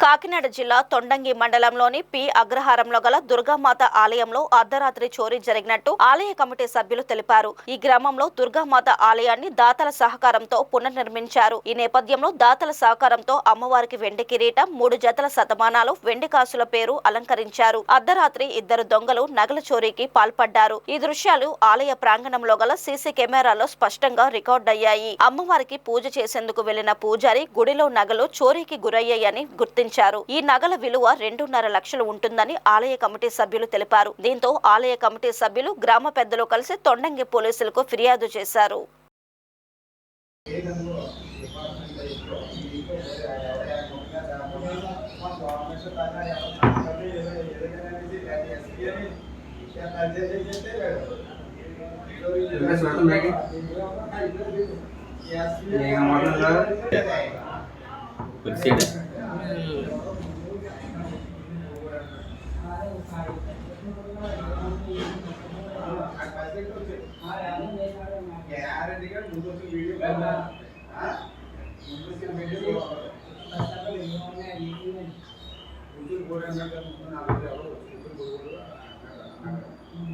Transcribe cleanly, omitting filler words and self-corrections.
కాకినాడ జిల్లా తొండంగి మండలంలోని పి అగ్రహారంలో గల దుర్గామాత ఆలయంలో అర్ధరాత్రి చోరీ జరిగినట్టు ఆలయ కమిటీ సభ్యులు తెలిపారు. ఈ గ్రామంలో దుర్గామాత ఆలయాన్ని దాతల సహకారంతో పునర్నిర్మించారు. ఈ నేపథ్యంలో దాతల సహకారంతో అమ్మవారికి వెండి కిరీటం, 3 జతల శతమానాలు, వెండి కాసుల పేరు అలంకరించారు. అర్ధరాత్రి 2 దొంగలు నగల చోరీకి పాల్పడ్డారు. ఈ దృశ్యాలు ఆలయ ప్రాంగణంలో గల సీసీ కెమెరాలో స్పష్టంగా రికార్డయ్యాయి. అమ్మవారికి పూజ చేసేందుకు వెళ్లిన పూజారి గుడిలో నగలు చోరీకి గురయ్యాయని గుర్తించారు. ఈ నగల విలువ 2.5 లక్షలు ఉంటుందని ఆలయ కమిటీ సభ్యులు తెలిపారు. దీంతో ఆలయ కమిటీ సభ్యులు గ్రామ పెద్దలు కలిసి తొండంగి పోలీసులకు ఫిర్యాదు చేశారు. వీడియో